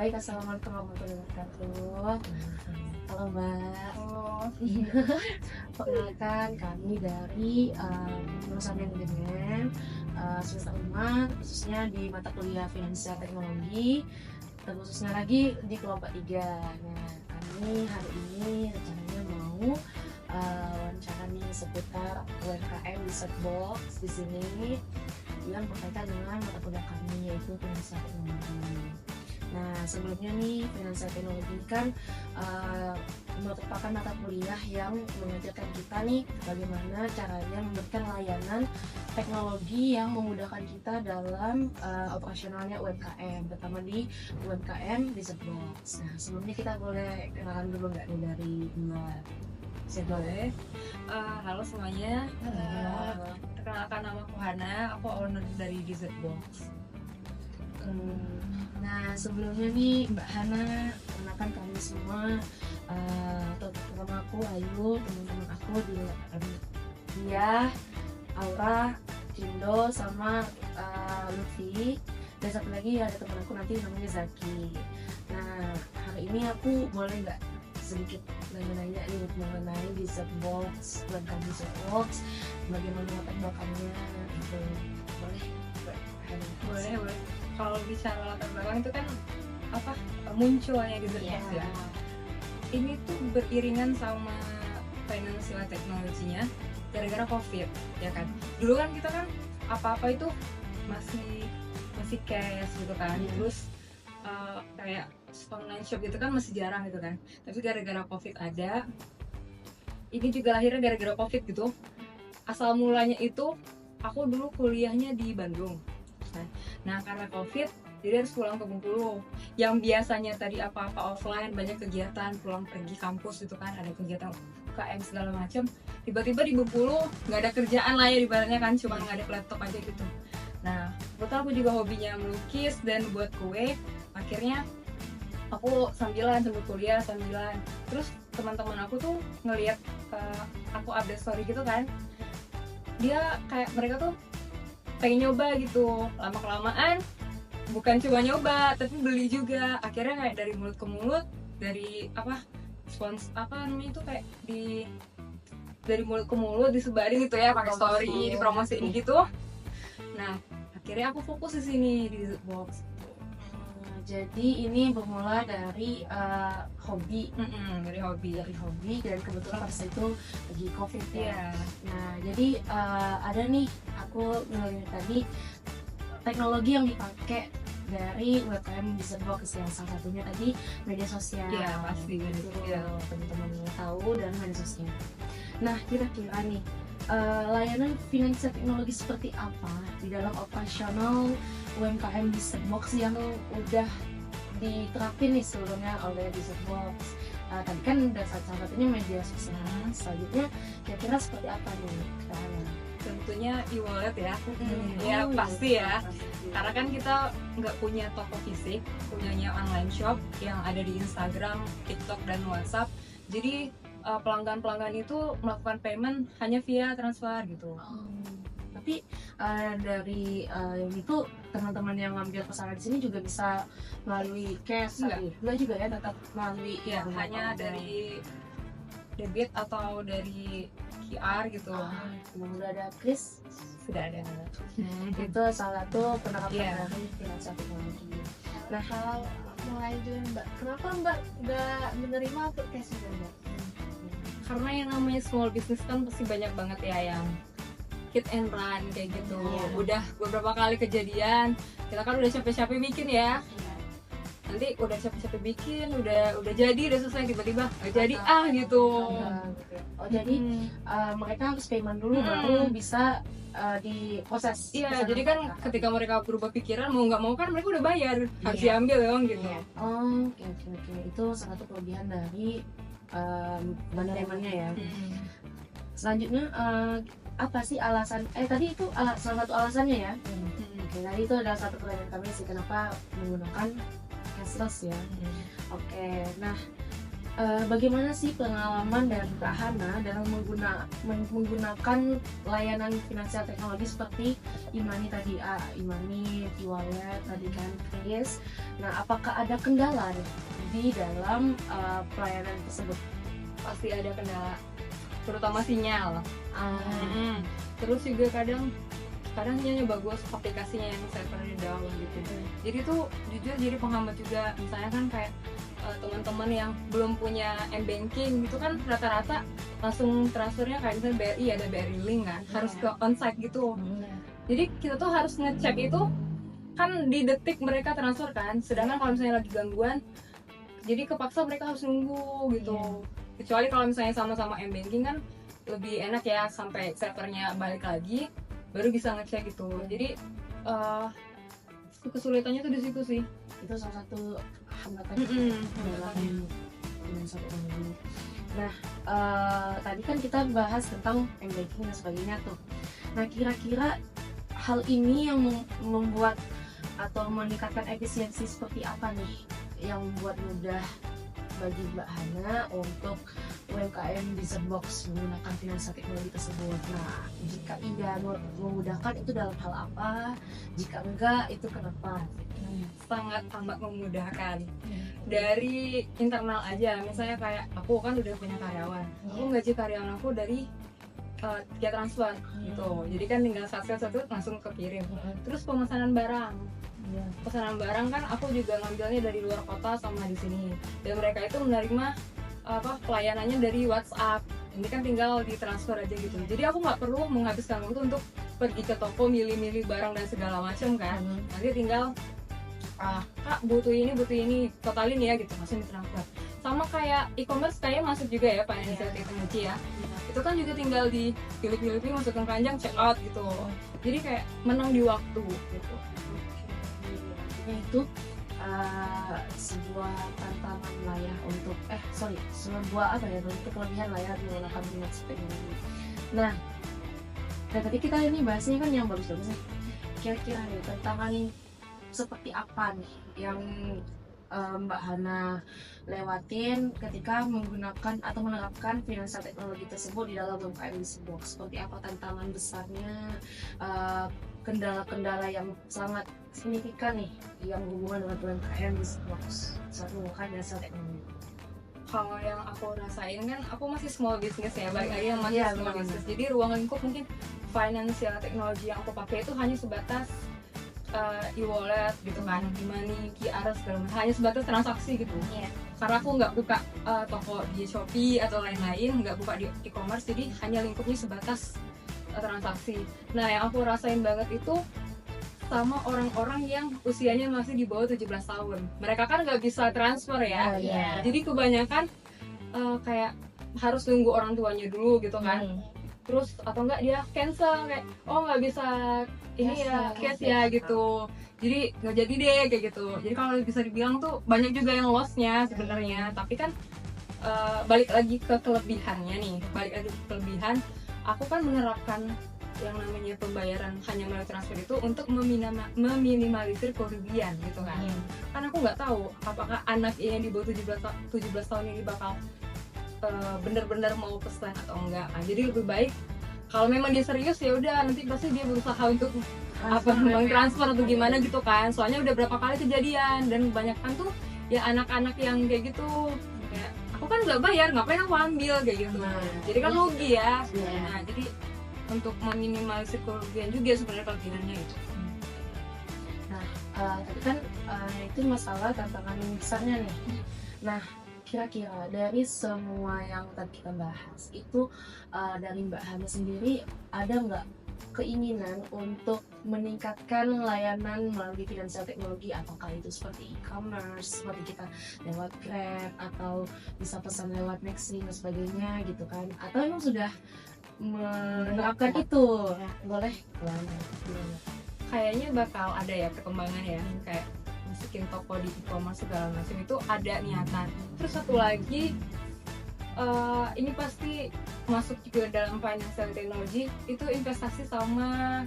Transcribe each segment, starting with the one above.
Baik, assalamualaikum warahmatullahi wabarakatuh. Halo Mbak. Oh, Perkenalkan kami dari jurusan manajemen semester 5, khususnya di mata kuliah finansial teknologi, terkhususnya lagi di kelompok 3. Nah, kami hari ini rencananya mau wawancara nih seputar UMKM di Setbox di sini yang berkaitan dengan mata kuliah kami, yaitu finansial teknologi. Nah, sebelumnya nih, finansial teknologi kan merupakan mata kuliah yang mengajarkan kita nih bagaimana caranya memberikan layanan teknologi yang memudahkan kita dalam operasionalnya UMKM, terutama di UMKM di Setbox. Nah, sebelumnya kita boleh kenalan dulu nggak nih dari Mbak? boleh. Halo semuanya. Perkenalkan, nama aku Hana. Aku owner dari Dessert Box. Nah, sebelumnya nih Mbak Hana, perkenalkan kami semua, terutama aku Ayu, teman-teman aku dia, Aura, Cindo, sama Lutfi, dan satu lagi ada teman aku nanti namanya Zaki. Nah, hari ini aku boleh nggak sedikit nanya-nanya nih mengenai Dessert Box, UMKM Dessert Box, bagaimana latar belakangnya itu, boleh? Boleh. Kalau bicara latar belakang itu kan munculnya Dessert Box ya. Ini tuh beriringan sama financial teknologinya gara-gara COVID ya kan. Dulu kan kita kan apa-apa itu masih cash gitu kan. Terus kayak online shop gitu kan masih jarang gitu kan. Tapi gara-gara COVID ada, ini juga lahirnya gara-gara COVID gitu. Asal mulanya itu aku dulu kuliahnya di Bandung. Nah, karena COVID jadi harus pulang ke Bengkulu. Yang biasanya tadi apa-apa offline, banyak kegiatan, pulang pergi kampus itu kan, ada kegiatan UKM segala macam. Tiba-tiba di Bengkulu nggak ada kerjaan lah ya, ibaratnya kan cuma nggak ada laptop aja gitu. Nah, betul aku juga hobinya melukis dan buat kue. Akhirnya aku sambil kuliah sambilan. Terus teman-teman aku tuh ngelihat aku update story gitu kan, dia kayak mereka tuh pengen nyoba gitu. Lama-kelamaan bukan cuma nyoba tapi beli juga. Akhirnya kayak dari mulut ke mulut, dari namanya itu kayak dari mulut ke mulut disebarin gitu ya, pakai story, dipromosiin gitu. Nah, akhirnya aku fokus di sini di Dessert Box. Jadi ini bermula dari hobi, Dari hobi. dan kebetulan pas itu lagi COVID ya. Yeah. Nah, jadi ada nih aku ngeliat tadi teknologi yang dipakai dari UMKM di Setbox, yang salah satunya tadi media sosial. Iya, pasti media sosial. Teman-teman tahu, dan media sosial. Nah, kira-kira nih layanan finansial teknologi seperti apa di dalam operasional UMKM di Setbox yang udah diterapin nih sebelumnya oleh Dessert Box? Tadi kan udah salah satunya media sosial. Selanjutnya kira-kira seperti apa nih? Tentunya e-wallet ya. Ya pasti ya. Karena kan kita nggak punya toko fisik, punyanya online shop yang ada di Instagram, TikTok, dan WhatsApp. Jadi pelanggan-pelanggan itu melakukan payment hanya via transfer gitu. Tapi dari itu teman-teman yang ngambil pesanan di sini juga bisa melalui cash? Enggak juga ya, tetap melalui hanya dari debit atau dari QR gitu. Udah ada kris? Sudah ada. Itu salah satu penerapan dari finansial teknologi. Nah, kalau mau lanjutin Mbak, kenapa Mbak nggak menerima untuk cash juga Mbak? Karena yang namanya small business kan pasti banyak banget ya yang hit and run kayak gitu. Udah beberapa kali kejadian, kita kan udah capek-capek bikin ya. Nanti udah capek-capek bikin, udah jadi, udah selesai, tiba-tiba nggak jadi gitu. Jadi mereka harus payment dulu baru bisa diproses. Iya, jadi kan ketika mereka berubah pikiran, mau nggak mau kan mereka udah bayar, harus diambil dong gitu. Oke. Itu salah satu kelebihan dari penerimanya ya. Selanjutnya apa sih alasan? Tadi itu salah satu alasannya ya. Oke, tadi itu adalah satu kelebihan kami sih kenapa menggunakan cashless ya. Oke, nah bagaimana sih pengalaman dari Kak Hana dalam menggunakan layanan finansial teknologi seperti Imani tadi, Imani, e-wallet tadi kan Chris. Nah, apakah ada kendala nih di dalam pelayanan tersebut? Pasti ada kendala, terutama sinyal. Ah, Terus juga kadang sinyalnya bagus, aplikasinya yang server di down gitu. Jadi tuh jujur jadi penghambat juga. Misalnya kan kayak teman-teman yang belum punya m-banking itu kan rata-rata langsung transfernya kayak misalnya BRI, ada BRI link kan, harus ke onsite gitu. Jadi kita tuh harus ngecek itu kan di detik mereka transfer kan, sedangkan kalau misalnya lagi gangguan jadi kepaksa mereka harus nunggu gitu. Kecuali kalau misalnya sama-sama m-banking kan lebih enak ya, sampai servernya balik lagi baru bisa ngecek gitu. Jadi kesulitannya tuh di situ sih. itu salah satu hambatan dalam financial technology. Nah, tadi kan kita bahas tentang m-banking dan sebagainya tuh. Nah, kira-kira hal ini yang membuat atau meningkatkan efisiensi seperti apa nih yang membuat mudah bagi Mbak Hana untuk UMKM Bisa Box menggunakan finansial teknologi tersebut? Nah, jika iya memudahkan itu dalam hal apa? Jika enggak, itu kenapa? Sangat amat memudahkan. Dari internal aja, misalnya kayak aku kan udah punya karyawan, aku gaji karyawan aku dari via transfer gitu. Jadi kan tinggal satu langsung kekirim. Terus pemesanan barang, pesanan barang kan aku juga ngambilnya dari luar kota sama di sini, dan mereka itu menerima pelayanannya dari WhatsApp. Ini kan tinggal ditransfer aja gitu. Jadi aku nggak perlu menghabiskan waktu untuk pergi ke toko milih-milih barang dan segala macam kan. Nanti tinggal Kak butuh ini totalin ya gitu, langsung ditransfer. Sama kayak e-commerce kayak masuk juga ya financial technology ya. Itu kan juga tinggal di pilih-pilih masukkan keranjang, check out gitu. Jadi kayak menang di waktu gitu. Itu sebuah tantangan lah ya untuk sebuah bentuk kelebihan lah ya menggunakan financial technology. Nah, tadi kita ini bahasnya kan yang bagus-bagus nih. Kira-kira nih tantangan seperti apa nih yang Mbak Hana lewatin ketika menggunakan atau menerapkan financial teknologi tersebut di dalam UMKM Bisa Box? Seperti apa tantangan besarnya, kendala-kendala yang sangat signifikan nih yang berhubungan dengan UMKM Bisa Box saat menggunakan financial teknologi? Kalau yang aku rasain kan aku masih small business ya, balik lagi yang masih small business. Jadi ruang lingkup mungkin financial teknologi yang aku pakai itu hanya sebatas e-wallet gitu kan, e-money, QR segala macam, hanya sebatas transaksi gitu. Karena aku nggak buka toko di Shopee atau lain-lain, nggak buka di e-commerce, jadi hanya lingkupnya sebatas transaksi. Nah, yang aku rasain banget itu sama orang-orang yang usianya masih di bawah 17 tahun. Mereka kan nggak bisa transfer ya. Jadi kebanyakan kayak harus nunggu orang tuanya dulu gitu kan. Terus atau enggak dia cancel kayak nggak bisa ini ya cash ya gitu, jadi nggak jadi deh kayak gitu. Jadi kalau bisa dibilang tuh banyak juga yang lossnya sebenarnya, tapi kan balik lagi ke kelebihannya nih, aku kan menerapkan yang namanya pembayaran hanya melalui transfer itu untuk meminimalisir kerugian gitu kan. Karena aku nggak tahu apakah anak ini di bawah 17 tahun ini bakal bener-bener mau pesan atau enggak. Jadi lebih baik kalau memang dia serius ya udah nanti pasti dia berusaha untuk transfer atau gimana gitu kan. Soalnya udah berapa kali kejadian dan kebanyakan tuh ya anak-anak yang kayak gitu. Kayak aku kan nggak bayar, ngapain aku ambil kayak gitu. Jadi kan rugi ya. Nah, jadi untuk meminimalisir kerugian juga sebenarnya kelebihannya itu. Nah, tapi kan itu masalah tantangan besarnya nih. Nah, kira-kira dari semua yang tadi kita bahas itu dari Mbak Hana sendiri ada nggak keinginan untuk meningkatkan layanan melalui finansial teknologi, apakah itu seperti e-commerce, seperti kita lewat Grab atau bisa pesan lewat Nextlink dan sebagainya gitu kan, atau emang sudah menerapkan itu? Boleh kayaknya bakal ada ya perkembangan ya, kayak masukin toko di e-commerce segala macam itu ada niatan. Terus satu lagi ini pasti masuk juga dalam financial technology, itu investasi sama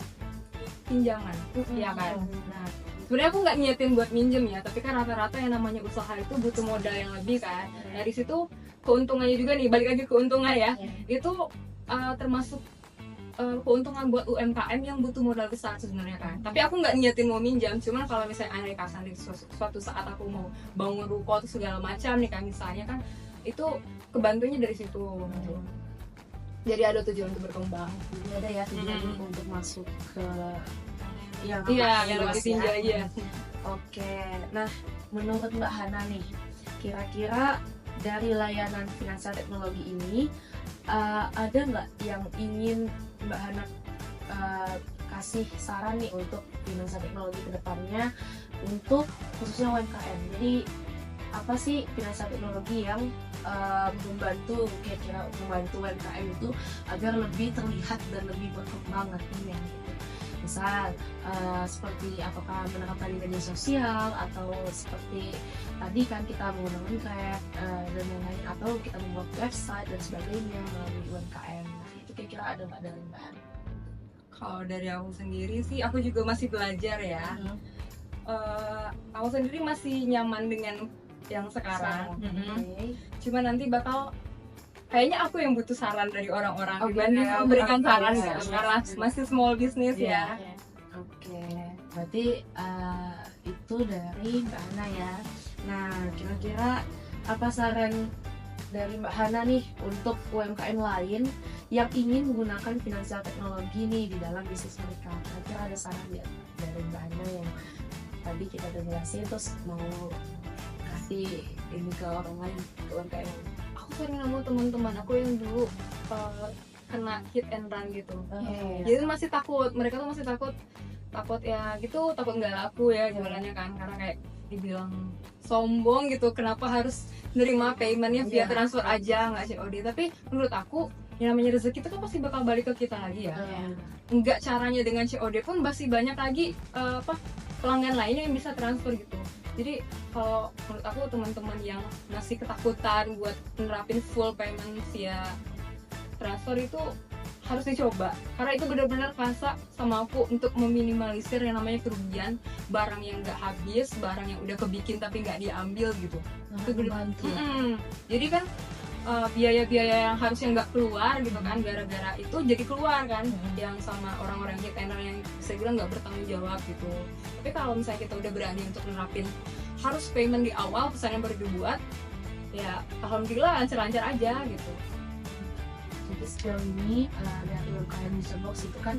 pinjaman, ya kan. Nah, sebenarnya aku nggak niatin buat minjem ya, tapi kan rata-rata yang namanya usaha itu butuh modal yang lebih kan. Dari situ keuntungannya juga nih, balik lagi keuntungan ya, itu termasuk keuntungan buat UMKM yang butuh modal besar sebenarnya kan. Tapi aku nggak niatin mau minjam, cuman kalau misalnya andai kata di suatu saat aku mau bangun ruko atau segala macam nih kan misalnya kan, itu kebantunya dari situ gitu. Jadi ada tujuan untuk berkembang. Jadi ada ya tujuan untuk masuk ke yang Yang luas lebih tinggi lagi ya. Oke, nah menurut Mbak Hana nih, kira-kira dari layanan finansial teknologi ini ada nggak yang ingin Mbak Hana kasih saran nih untuk finansial teknologi kedepannya untuk khususnya UMKM? Jadi apa sih finansial teknologi yang membantu kira-kira membantu UMKM itu agar lebih terlihat dan lebih berkembang nantinya gitu? Misal seperti apakah menerapkan di media sosial atau seperti tadi kan kita menggunakan Grab dan lain-lain, atau kita membuat website dan sebagainya melalui UMKM. Nah, itu kira-kira ada nggak dari Mbak Hana? Kalau dari aku sendiri sih, aku juga masih belajar ya. Aku sendiri masih nyaman dengan yang sekarang. Oke. Cuma nanti bakal kayaknya aku yang butuh saran dari orang-orang Oh, dibanding benar. memberikan Oke, saran ya. ya. Karena masih small business ya. Oke, berarti itu dari Mbak Hana ya. Nah, kira-kira apa saran dari Mbak Hana nih untuk UMKM lain yang ingin menggunakan finansial teknologi nih di dalam bisnis mereka? Kira-kira ada saran ya dari Mbak Hana yang tadi kita udah jelasin, terus mau kasih ini ke orang lain, ke UMKM? Aku sering nemu teman-teman aku yang dulu kena hit and run gitu. Jadi masih takut, mereka tuh masih takut ya gitu, takut nggak laku ya jualannya kan, karena kayak dibilang sombong gitu, kenapa harus nerima paymentnya via transfer aja nggak COD. Tapi menurut aku yang namanya rezeki itu kan pasti bakal balik ke kita lagi ya. Nggak caranya dengan COD pun masih banyak lagi pelanggan lainnya yang bisa transfer gitu. Jadi kalau menurut aku teman-teman yang masih ketakutan buat nerapin full payment via transfer itu harus dicoba, karena itu benar-benar kerasa sama aku untuk meminimalisir yang namanya kerugian, barang yang nggak habis, barang yang udah kebikin tapi nggak diambil gitu. Itu Membantu. Jadi kan biaya-biaya yang harusnya nggak keluar gitu kan, gara-gara itu jadi keluar kan, yang sama orang-orang retailer yang saya bilang nggak bertanggung jawab gitu. Tapi kalau misalnya kita udah berani untuk nerapin harus payment di awal pesan yang baru dibuat, ya alhamdulillah lancar-lancar aja gitu. Jadi sejauh ini dari UMKM Userbox itu kan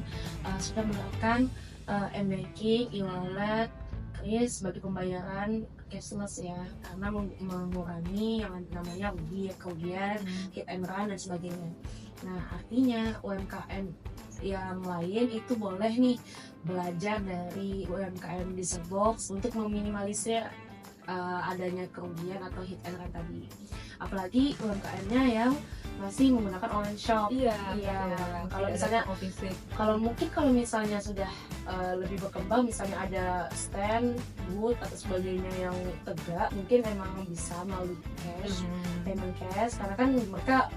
sudah menerapkan m-banking, e-wallet, kris sebagai pembayaran cashless ya, karena mengurangi yang namanya kerugian, hit and run dan sebagainya. Nah, artinya UMKM yang lain itu boleh nih belajar dari UMKM Userbox untuk meminimalisir adanya kerugian atau hit and run tadi. Apalagi UMKM-nya yang masih menggunakan online shop. Iya. Kalau misalnya, kalau misalnya sudah lebih berkembang, misalnya ada stand, booth atau sebagainya yang tegak, mungkin memang bisa melalui cash, payment cash, karena kan mereka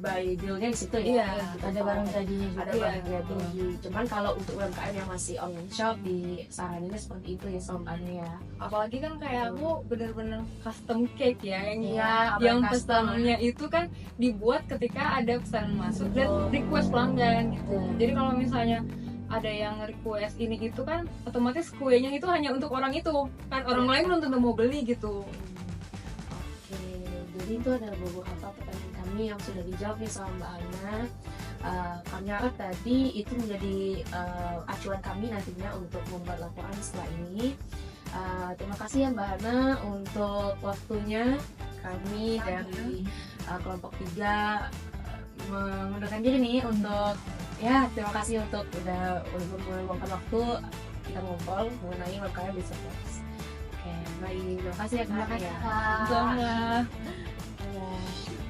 buy dealnya di situ ya. Ada barang jadinya juga. Ada barang jadi. Cuman kalau untuk UMKM yang masih online shop, disaraninnya seperti itu ya soalnya ya. Apalagi kan kayak aku bener-bener custom cake ya, Iya, yang custom. pesanannya itu kan dibuat ketika ada pesanan masuk dan request pelanggan gitu. Jadi kalau misalnya ada yang request ini itu kan otomatis kuenya itu hanya untuk orang itu kan, orang lain belum tentu mau beli gitu. Oke, jadi itu adalah beberapa pertanyaan kami yang sudah dijawab nih sama Mbak Hana. Kami harap tadi itu menjadi acuan kami nantinya untuk membuat laporan setelah ini. Terima kasih ya Mbak Hana untuk waktunya. Kami dari kelompok 3 mengundurkan diri nih untuk terima kasih untuk udah meluangkan waktu kita ngobrol mengenai UMKM Userbox. Oke, baik, terima kasih ya Kak. Terima kasih, Ya. Kak. Sama. Ya.